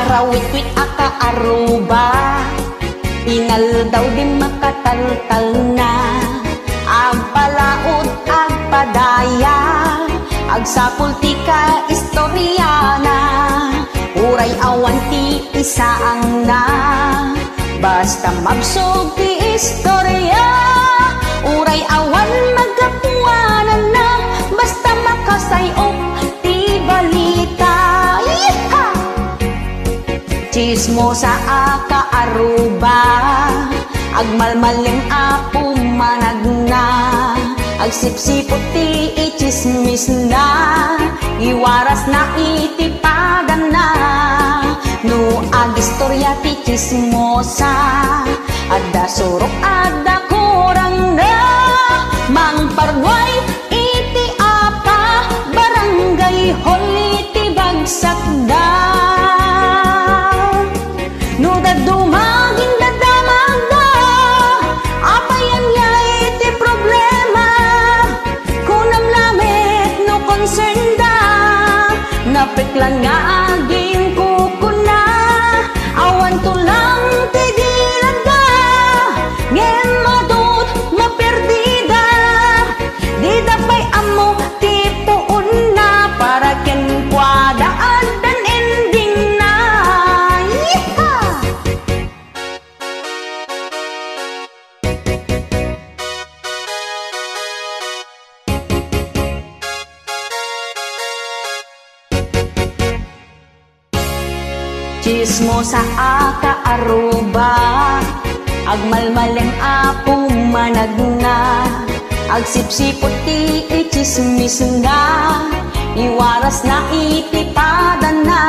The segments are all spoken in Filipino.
Arawit-wit aka aruba, inal daw di makataltal na. Agpalaod, agpadaya, agsapul ti ka istoryana. Uray awan ti isaang na, basta magsog ti istorya. Uray awan magapuanan na, basta makasayop ti balita. Yeeha! Chismosa aka aruba, agmalmaling apo managna. Agsipsipot ti ichismis na, iwaras na itipadan na. No agistorya ti chismosa, adda surok adda kurang na. Mangparway iti apa, barangay hall iti bagsak da. No dadumagin dadamag da, apayan ya iti problema. Kunam lamit no concern da, napiklan nga aging kukuna. Awan tulang tigilan da, ngem madut maperdida. Di dapay amo tipuon na, para ken kwadaan dan ending na. Yeeha! Chismosa aka aruba, agmalmaleng apo managna. Agsipsipot ti ichismis na, iwaras na itipadan na.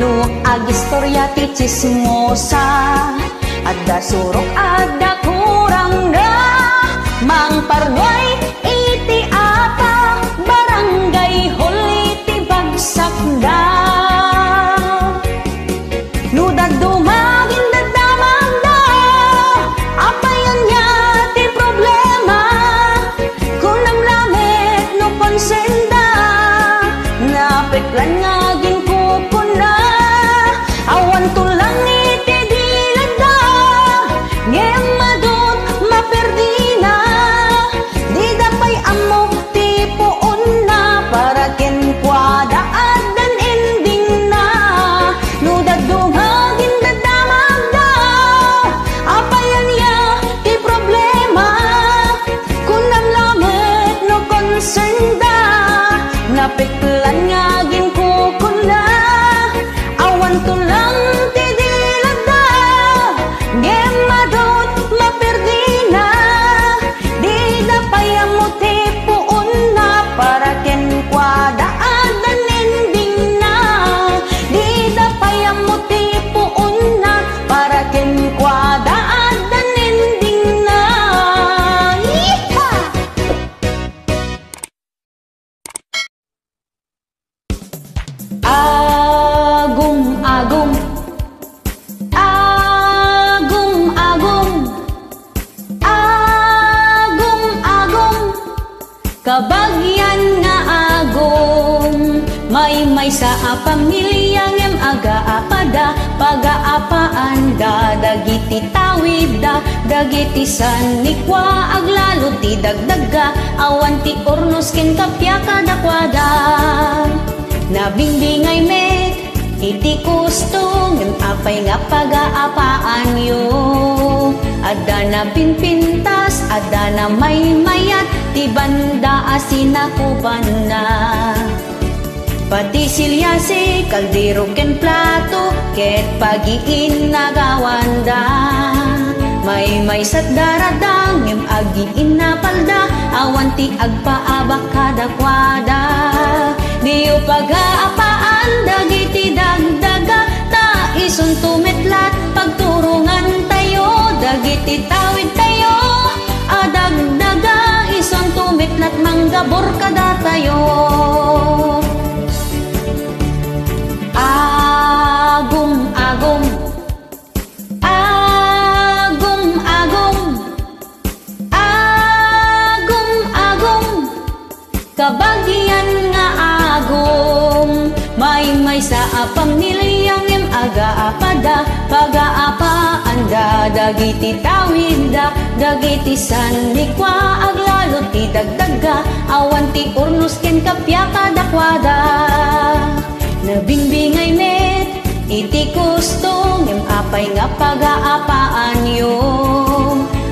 No agistorya ti chismosa, adda surok adda kurang na. Mangparway iti apa, barangay hall iti bagsak da. No dadumagin dadamag da, apayan niya ti problema. Kunam lamit no concern da, napiklan nga gin kukuna. Awan tulang iti dilag da, ngem madut maperdina. Di dapay amo tipuon na, para ken kwadaan dan ending na. No dadumagin dadamag da, apayan ya ti problema. Kunam lamit no concern da, napiklan nga gin kukuna. Awan tulang ti dilag da, ngem madut maperdina. Di dapay amo tipuon na, para ken kwadaan dan ending na. Di dapay amo tipuon na, para ken kwadaan dan ending na. Yeeha! Agum agum, agum agum, agum agum. Kabagyan nga agum, may sa pamilya ngem aga-apada. Pagaapaan da, dagiti tawid da, dagiti sanikwa. Aglalo ti dagdaga, awan ti ornos ken kapya kadakwada. Nabingbingay met, iti gusto, ngem apay nga pagaapaan yo. Adda na pinpintas, adda na may mayat, ti banda asinakuban na. Pati silyase, kaldero ken plato, ket pagiin nagawanda. May sat daradang, ngem agiin na palda, awan ti agpaabak kadakwada. Diyo pagaapaan, dagiti dagdaga, ta ison tumetlat, pagturungan tayo. Dagiti tawid tayo, adagdaga, ison tumetlat, manggabor kada tayo. Agum agum, agum agum, agum agum. Kabagyan nga agum, may sa pamilyang agaapada pagaapa-anda dagiti tawida dagiti sanikwa aglalo ti dagdaga awan ti urnos ken kapya kadakwada nabingbingay met iti gusto ngem apay nga pagaapaan yo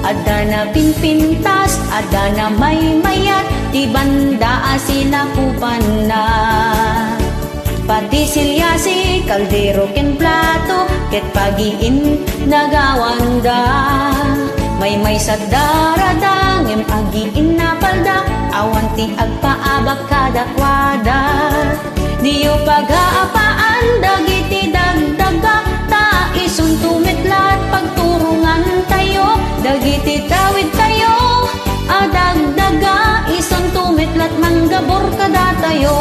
adda na pinpintas adda na maymayat ti banda asinakupan na pati silyasi kaldero ken plato ket pagiin nagawanda may sa darada ngem agiin na palda awan ti agpaabak kadakwada diyo pagaapaan dagiti dagdaga ta isun tumitlat pagturungan tayo dagiti tawid tayo adagdaga isun tumitlat manggabor kada tayo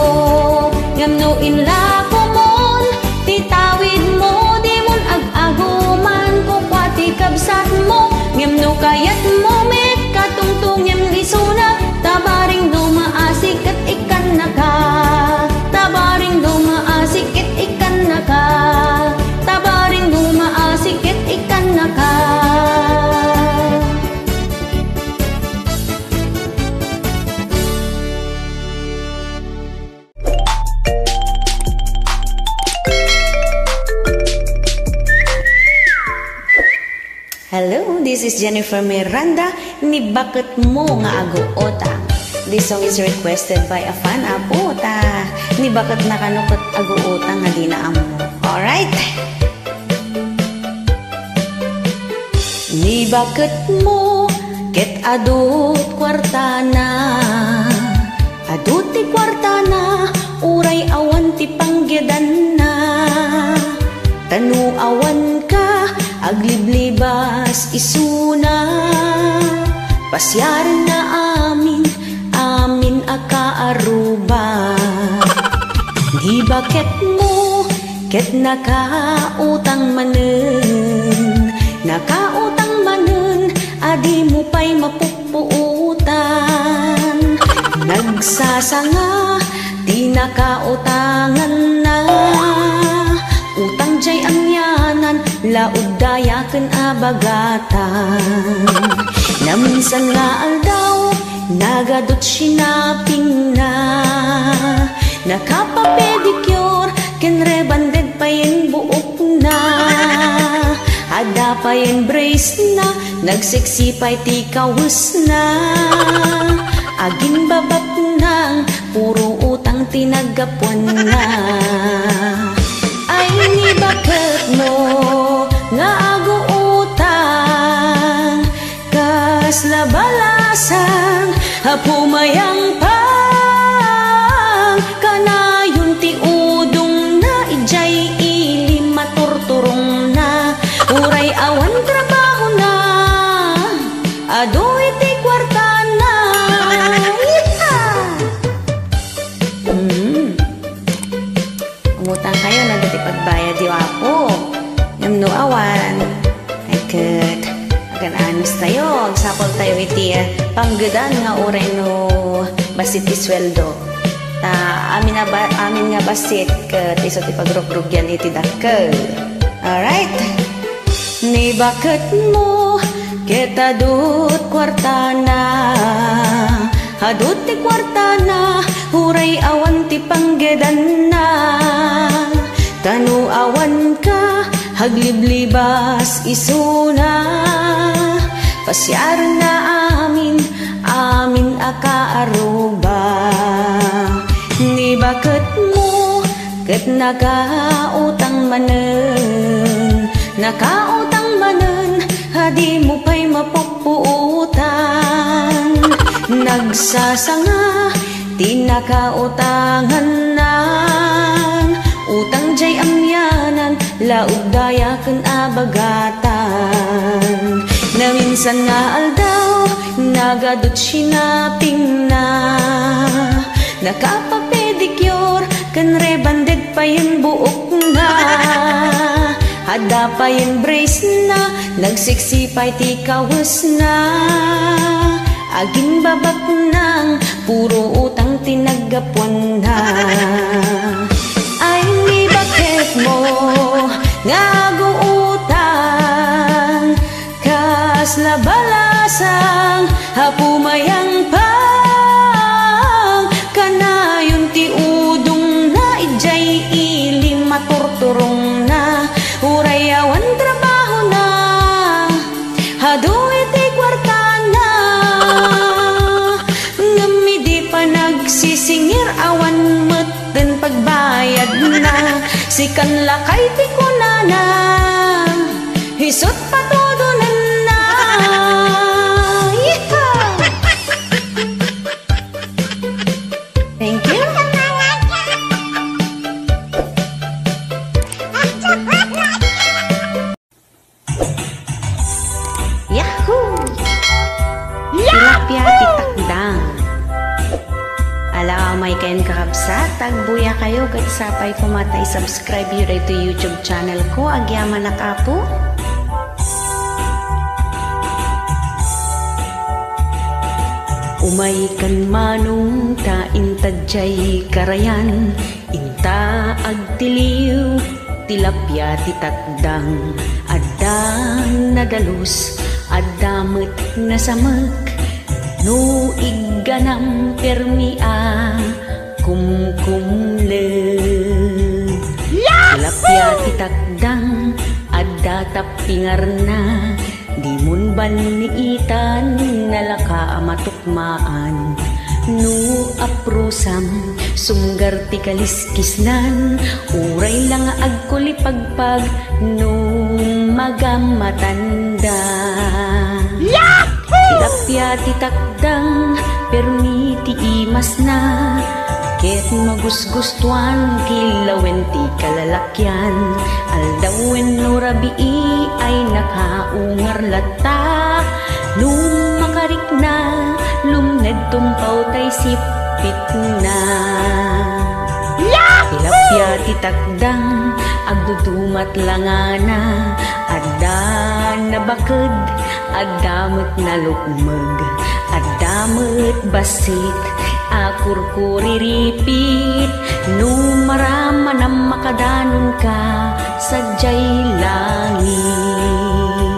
ngem inla komon ti tawid mo di mon ag-aguman kukwa ti kabsat mo ngem no kayat mo met katungtung ngem isuna tabaring dumaasik ket ikan naka tabaring dumaasik ket ikan naka tabaring dumaasik ket ikan naka. Hello, this is Jennifer Miranda ni Bakit Mo Nga Aguota. This song is requested by a fan apota ni Bakit Nakanukot Aguota nga di na amo. Alright? Ni bakit mo ket adut kwartana adut ti kwartana uray awan ti panggedan na tanu awan ka agliblibas isuna pasyaran na amin akaaruba di bakit mo ket nakautang manen adi mo pa'y mapupuutan nagsasanga di nakautangan na utang jay amyanan laud dayaken abagatan na minsan nga aldaw nagadot sinaping na nakapapedicure ken rebanded pa yen buok na ada pa yen brace na nagseksipay ti kawus na aging babat nang puro utang tinagapuan na ay ni bakit mo nga aguutang kas labalasan hapumayang pang kanayon ti udong na ijay ili maturturong na uray awan trabaho na adoy ti kwarta na umutang kayo na dati pagbayad di wapo yamno awan ay kat agan-anos tayo agsapol tayo iti panggedan nga uray no basit ti sweldo ta amin nga basit kat iso ti pagrogrugyan iti dakkel. Alright. Ni bakit mo kita dut kwartana hadut ti kwartana huray awan ti panggedan na tanu awan ka hagliblibas isuna pasyar na amin akaaruba ni bakit mo ket nakautang manen hadi mo pa'y mapupuutan nagsasanga di nakautangan na utang jay amyanan laud dayaken abagatan na minsan nga aldaw nagadot sinaping na nakapapedicure kan rebanded pa yen buok na ada pa yen brace na nagsiksipay ti kawus na aging babak nang puro utang tinagapuan na ay ni bakit mo nga guutang kas labalasang hapumayang pang kanayon ti udong na ijay ilim maturturong na urayawan trabaho na hadu iti kwarta na ngami di pa nagsisingir awan meten pagbayad na sikan lakay ti kunana hisot patudunan na yeehaw! Thank you. Yahoo! Tilapia titakdang. Ala may kain kakabsat, tagbuya kayo kat sapay pumatay subscribe yun ito YouTube channel ko, agyaman na kapo. Umay kan manong ta intadjay karayan, inta agtiliw, tilapia titakdang, adan nadalus, adamot na samak, no iganam permia kumkumle. Tilapia titakdang, adda tapingar na, di mun ban niitan nalaka matukmaan. No aprusam sunggar ti kaliskisnan, uray lang agkulipagpag no magamatanda. Tilapia titakdang permi ti imas na, ket magusgustuan kilawen ti kalalakyan. Aldawen no rabii ay nakaungar lata, nung makarik na lumned tumpaw tay sipit na. Tilapia titakdang agdudumat langana, adda nabaked, adamot na lukmeg, adamot basit, akurkuriripit, no marama na makadanon ka sadyay langit.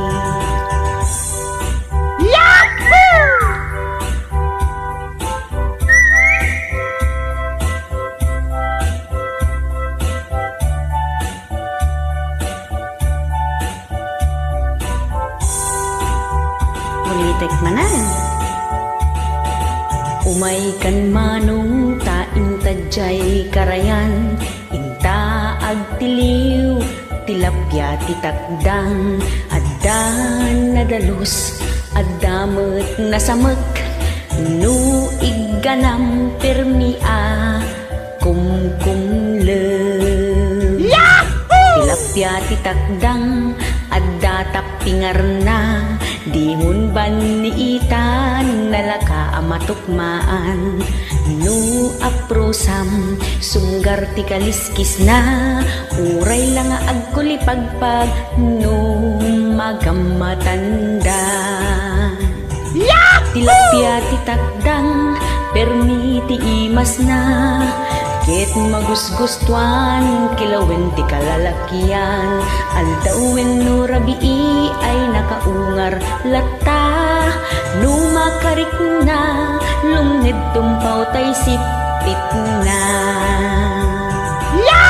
Ulitek manan. Umay kan manong ta intadjay karayan, inta agtiliw, tilapia titakdang, addan nadalus, adamot na samek, no iganam permia kumkumle. Tilapia titakdang, adda tapingar na, di mun ban niitan nalaka amatukmaan. No aprosam sunggar ti kaliskis na, uray lang agkulipagpag no magamatanda. Tilapia titakdang permi ti imas na, ket magusgustuan kilawen ti kalalakyan. Aldawen no rabii ay nakaungar lata, no makarik na lumned tumpaw tay sipit na.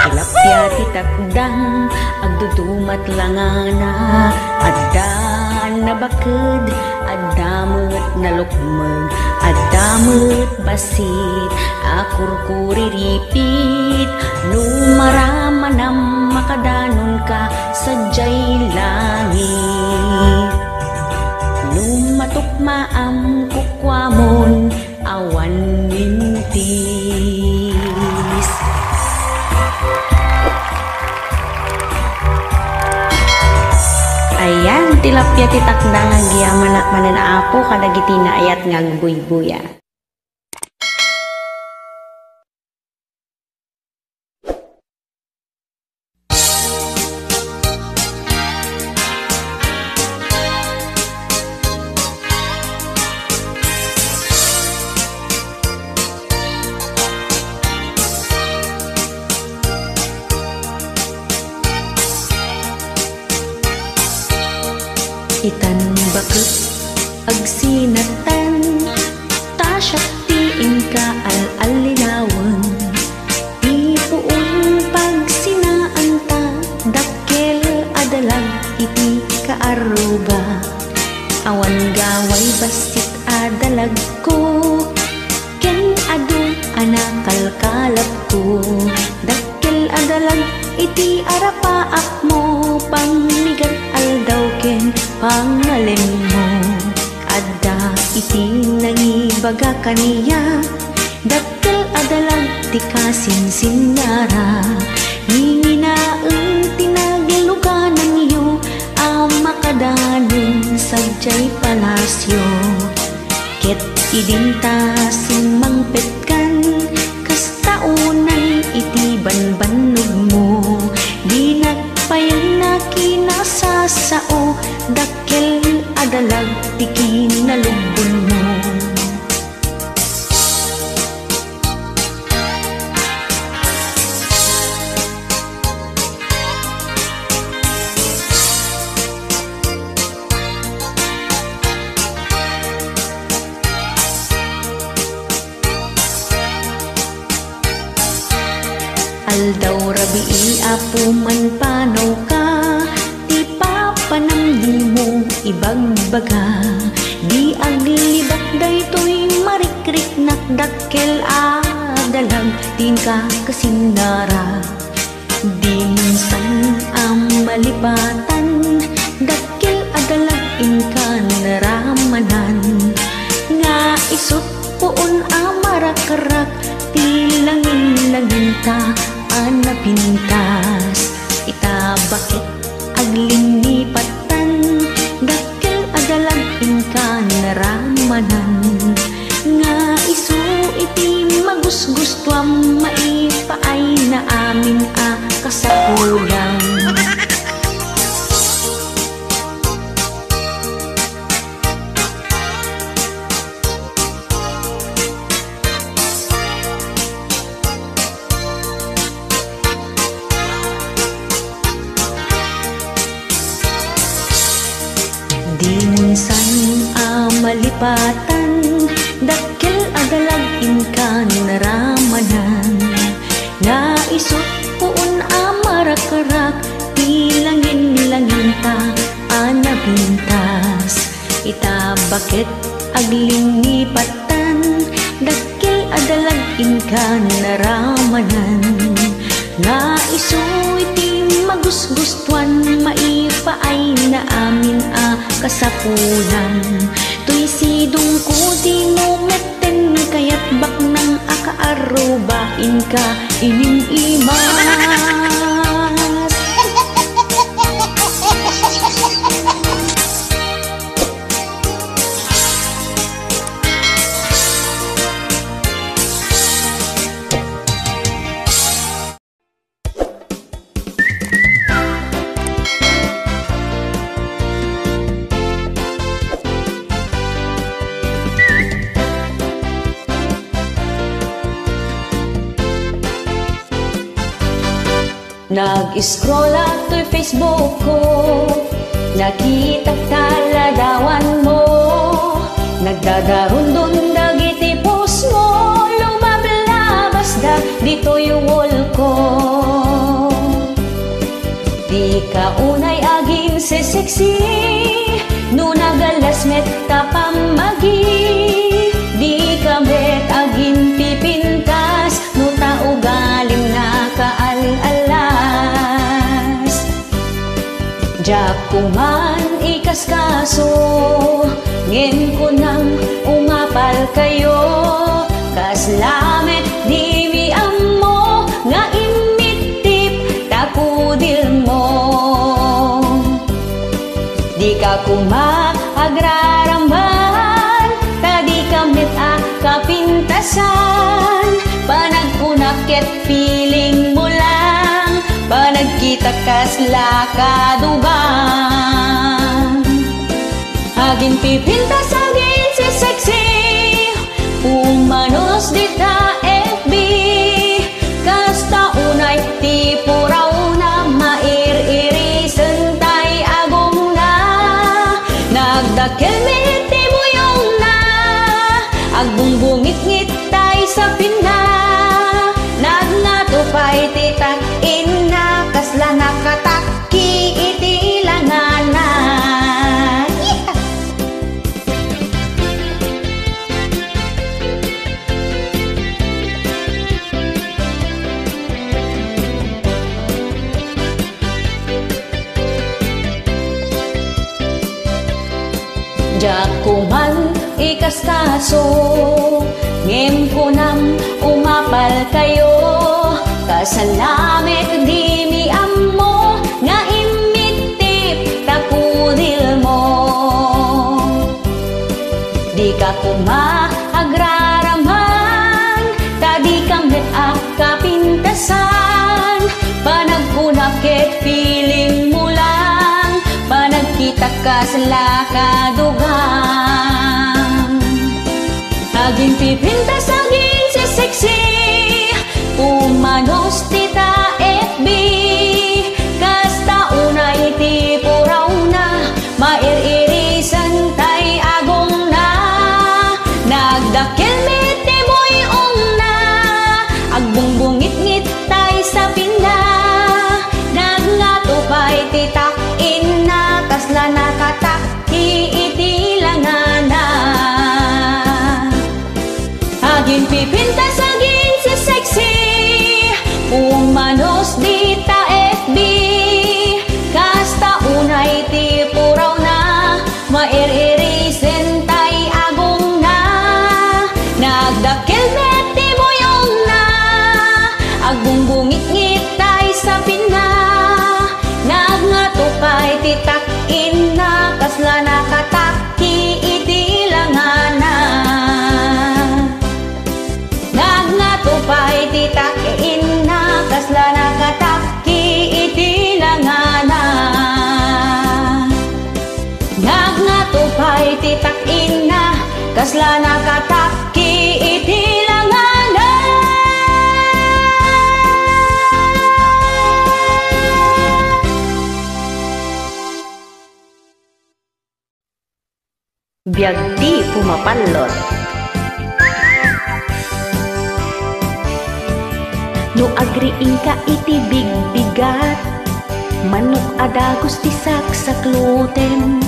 Tilapia titakdang agdudumat langana, adda nabaked, adamot na lukmeg, adamot basit, akurkuriripit, no marama na makadanon ka sadyay langit. No matukmaam kukwamon awan mintis. Ayan, tilapia titakdang agyaman na mananaapo kadagiti na ayat ngagbuy-buya. itan bakit agsinatan tasyak tiin ka al-alinawan ipuun pag sinaanta dakkel adalag iti kaaruba awan gaway basit adalag ko ken adu anakalkalap ko dakkel adalag iti arapaak mo pangmigat aldaw ken pangalem mo adda iti nangibaga kaniya dakkel adalag ti kasinsinara nginginaeng tinagluganan yo makadanon sadyay palasyo ket idinta sumangpet kan kas taunan iti banbanog mo di nagpayang na kinasasao dakkel adalag ti kinalubon mo. Aldaw rabii apo man panaw ka ti papanamdi mo ibagbaga di aglibak daytoy marikrik nakdakkel adalag tin ka kasinara di minsan ang malipatan dakkel adalag in ka naramanan nga isut puon amarakarak ti langin-langin ta anapintas ita bakit aglinipatan dakkel adalag inka naramanan nga isu iti magusgustuam maipaay na amin a kasakulang. Minsan malipatan dakkel adalag inka naramanan nga isut puon amarakarak ti langin-langin ta anapintas ita bakit aglingipatan dakkel adalag inka naramanan nga isu iti magusgustuan maipaay na amin a kasapulan tuy sidong ko di mo meten kayat bak nang akaarubain ka ining-imas. Nag-scroll up to'y Facebook ko, nakita taladawan mo, nagdadaron dun dagiti post mo, lumablabas da dito yung wall ko. Di ka unay aging sexy, no nagalas met tapamagi, di ka met aging pipintas, no taugalim na kaalalas. Diyak ko man ikaskaso, ngin ko nang umapal kayo, kaslamet di mi amo, nga imitip takudil mo. Di ka kumak agraramban, tadi kamit a kapintasan, panagkunaket feeling mo lang, panagkita kasla kadugan. Agin pipintas agin si sexy, umanos di ta FB, kasta unay tipo raw na mair-iri sentay agong na, pina, nagngatupay titak ina, kasla nakataki iti langanan. Yeah! Jakuman ikastaso, ngem ko nam umapal kayo, kasalamit di mi ammo, nga imitip takudil mo. Di ka kumaagraraman, tadi kang beak kapintasan, panagkunakit feeling mo lang, panagkita ka sa lakadugang. Aging pipintas, aging si sexy, pumanos tita FB, kasta unay ti puraw na, mairirisan tay agong na, nagdakil met ti boy ong na, agbungbungit-ngit tay sa pina, nagngatupay titak ina, kasla nakataki iti langana. Aging pipintas, aging si sexy, pumanos dita FB, kasta unay ti puraw na, mairirisin tay agong na, nagdakil met ti boyong na, agbungbungit-ngit tay sa pina, nagngatupay titak ina, kasla nakataki iti langana. Nagngatupay titak ina, kasla nakataki iti langana. Nagngatupay titak ina, kasla nakataki iti langana. Biag di pumapalot, no agriing ka iti bigbigat, manok adagos ti saksakluten,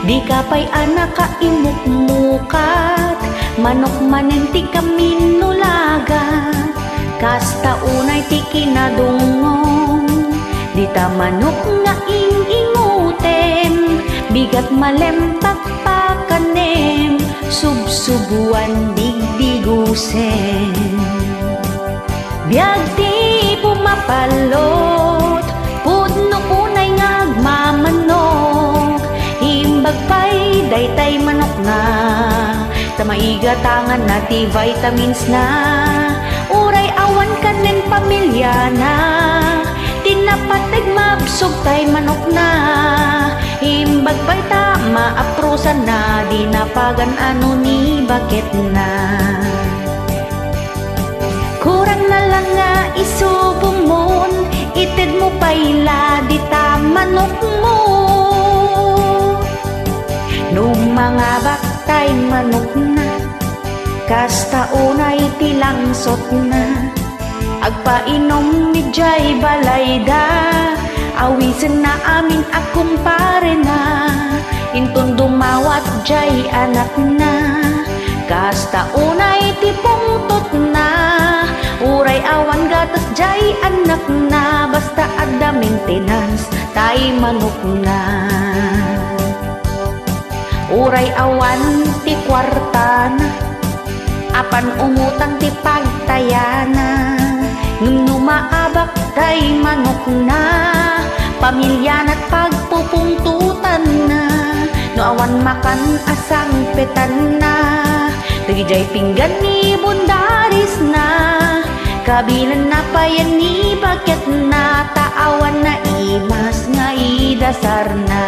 di ka pa'y anak ka imukmukat, manok manen ti kaminulagat, kasta unay ti kinadungong, di ta manok nga inginguten, bigat malempak pakanem, subsubuan digdigusen. Biag di pumapalot, pudno unay ngagmamanok, himbag pa'y daytay manok na, tamaigatangan na ti vitamins na, uray awan kanen pamilya na, tinapatag mabsog tay manok na, himbag pa'y tama aprosan na, di napagan ano ni bakit na. Kurang na lang nga isubumon, itid mo pa'y di tamanok mo. Nung mga baktay manok na, kasta unay tilangsot na, agpainom ni Jay Balayda, awisan na amin akumpare na, intun dumawat Jay anak na, kasta unay tipungtot na, uray awan gatas Jay anak na, basta ada maintenance tay manok na. Uray awan ti kwarta na, apan umutang ti pagtayana, ngem numaabak tay manok na, pamilya na't pagpupungtutan na, no awan makan asang petan na, tagijay pinggan ni bundaris na, kabilan na payan ni bakit na, taawan na imas nga idasar na.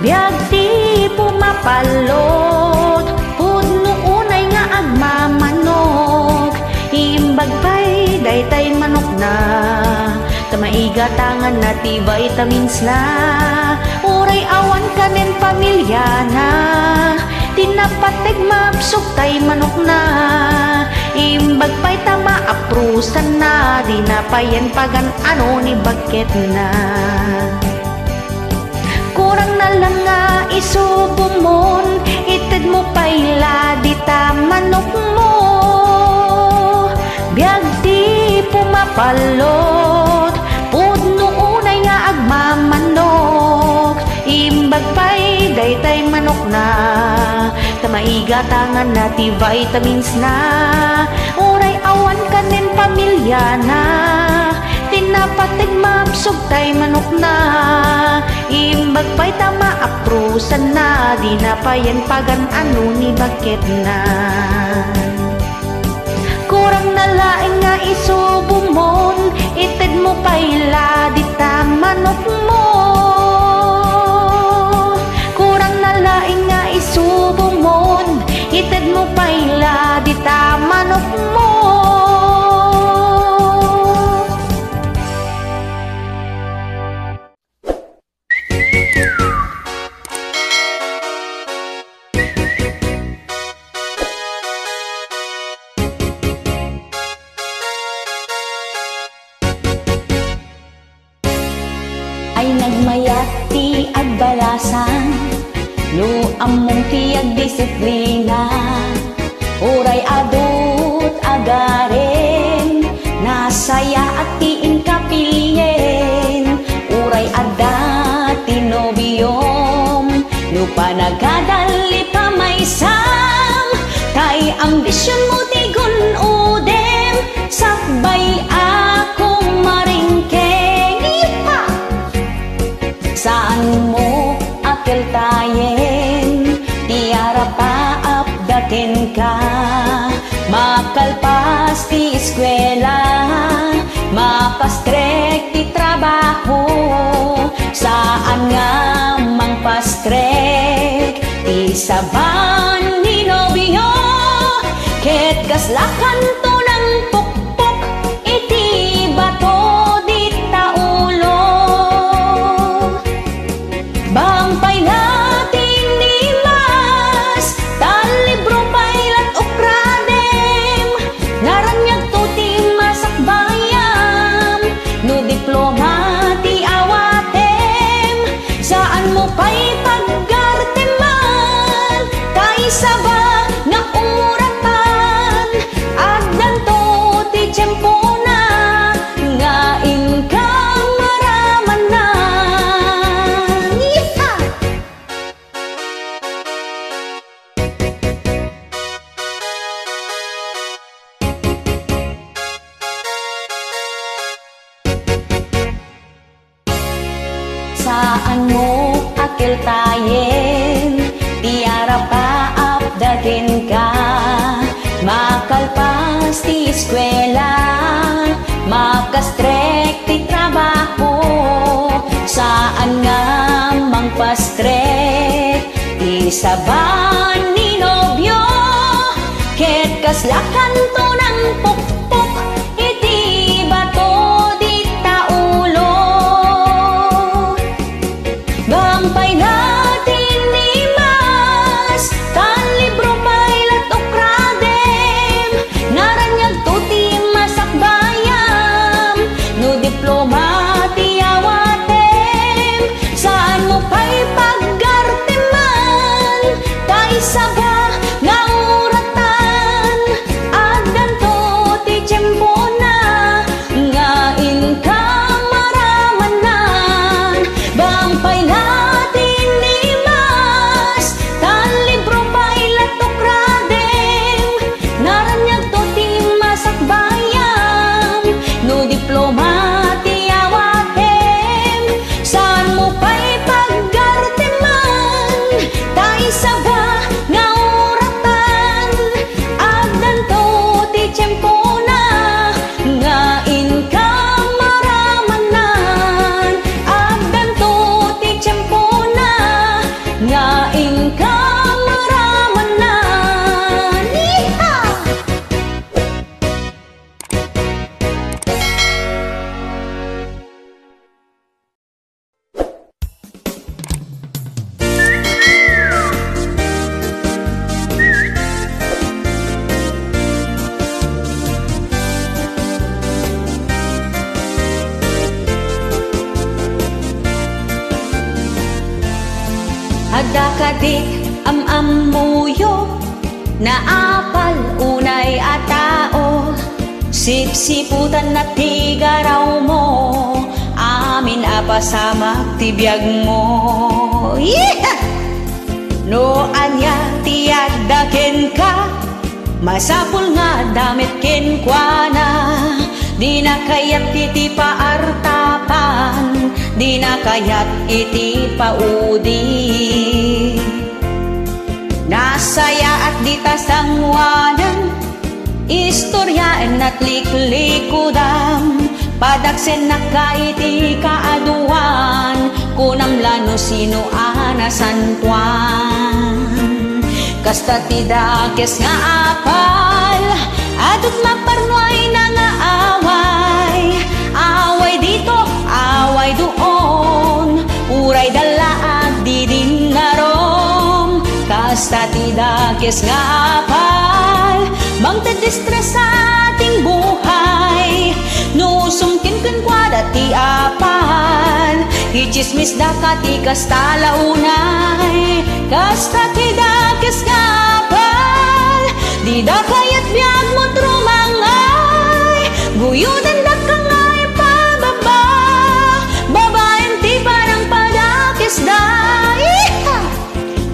Biag ti pumapalot, pudno unay nga agmamanok, imbag pa'y daytay manok na, tamaigatangan na ti vitamins na, uray awan kanen pamilya na, tinapatig mapsog tay manok na. Imbag pa'y tama aprusan na, di na payan pagan ano ni bakit na. Kurang na lang nga isubumon, itid mo pa'y di ta manok mo. Biag di pumapalot, pudno unay nga agmamanok. Imbag pa'y daytay manok na, tamaiga tangan na ti vitamins na. Uray awan kanin pamilya na, tinapatig mapsog tay manok na. Imbag pa'y tama aprusan na, di na payan pagan ano ni bakit na. Kurang na laing nga isubumon, itid mo pa'y di ta manok mo. Kurang na laing nga isubumon, itid mo pa'y di ta manok mo. Ay nagmayat ti agbalasan, no among ti agdisiplina. Uray adut agaren, nasaya at ti inkapilyen. Uray adda ti nobiyom, no panagadali pa may sam. Kay ambisyon mo ti gunudem, sakbay akong maringkeng. Iha! Saan mo akil tayen, tiara pa apdaken ka. Makalpas ti eskwela, mapastrek ti trabaho. Saan nga mangpastrek, ti saban ni nobyo. Ket kaslakan to ng pukpok, iti bato di taulo. Bangpay natin ni mas, talibro paylat ukradem. Naranyag to ti masakbayam, no diploma ti awatem. Saan mo pa'y paggarteman, kaysa ba nga umuratan. Agdan to ti tiyempo na, nga inkang maramanan. Yeeha! Saan mo akil tayen, tiara pa apdaken ka. Makalpas ti eskwela, makastrek ti trabaho. Saan nga mangpastrek, ti saban ni nobyo. Ket kaslakan to ng pukpok, iti bato di taulo. Bangpay natin ni mas, talibro paylat ukradem. Naranyag to ti masakbayam, no diploma ti awatem. Saan mo pa'y paggarteman, kaysa ba nga uratan. Agdan to Adda kadik amamuyo na apal unay atao, sipsiputan na tigaraw mo, amin apasamak tibiyag mo. Yeah! No anya tiyagdaken ka, masapul nga damit kenkwana, di na kayat iti paartapan, di na kayat iti paudi. Nasaya at di tasangwanan, istoryaan at liklikudam, padaksen na kaiti kaaduan, kunam lano sino anasan tuan. Kasta tidakes nga apal, adut maparnoy na nga away, away dito, away doon, uray dalaag di din narom. Kasta tidakes nga apal, magtadistress sa ating buhay, no sumkin kwa dati apal, ichismis da kati kasta launay. Kasta tidakes nga apal, di da kayat biyag mo trumangay, guyudan da kangay pababa, babaeng ti parang padakes da.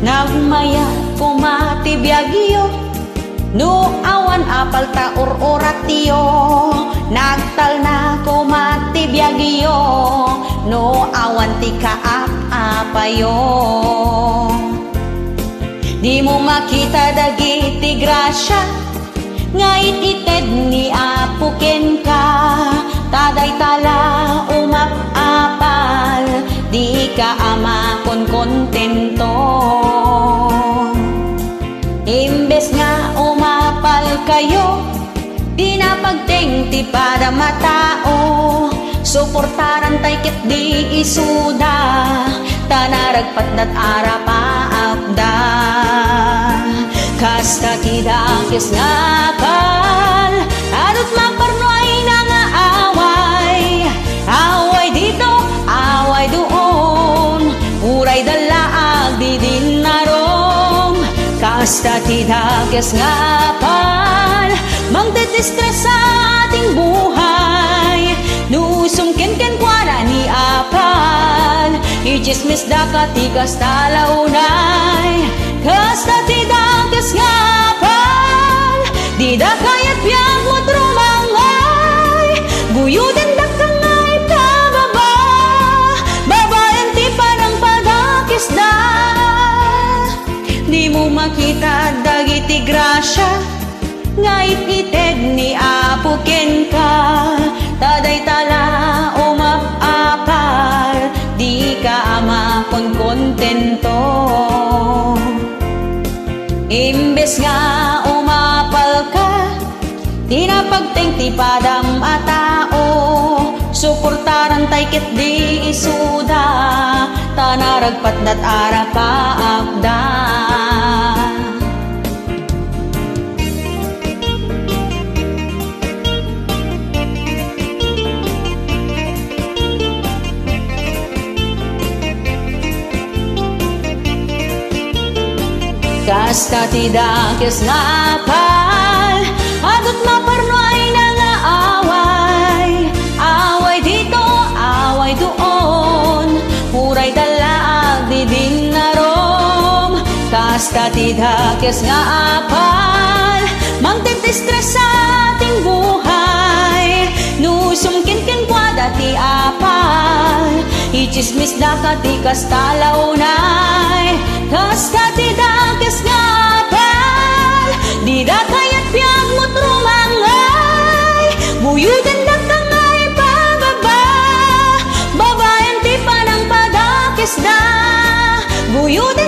Nagmaya kumati biyagyo, no awan apal ta or-oratiyo, nagtal na kumati biyagyo, no awan ti kaap-apayo. Di mo makita dagiti grasya, ngait ited ni apuken ka, taday tala umap-apal, di ka ama kon kontento. Imbes nga umapal kayo, di na pagtengti para matao, suportaran tay ket di isuda, tanaragpat nat arapaapda. Kasta tidakes nga apal, adut maparnoy na nga away, away dito, away doon, uray dalaag di din narom. Kasta tidakes nga apal, magdedistress sa ating buhay, nusong ken kwa na ni apal, ichismis da kati kasta launay. Kasta tidakes nga apal, di da kayat biyag mo trumangay, guyudan da kangay pababa, babaeng ti parang padakes da. Di mo makita dagiti grasya, ngait ited ni apuken ka, taday tala umap-apal, di ka ama kon kontento. Imbes nga umapal ka, di na pagtengti padam atao, suportaran tay ket di isuda, tanaragpat nat arapaapda. Kasta tidakes nga apal, adut maparnoy na nga away, away dito, away doon, uray dalaag di din narom. Kasta tidakes nga apal, magdedistress sa ating buhay, nusum ken kwa dati apal, ichismis da kati kasta launay. Kasta tidakes nga apal, di da kayat biyag mo trumangay, guyudan da kangay pababa, babaeng ti panang padakes da, guyudan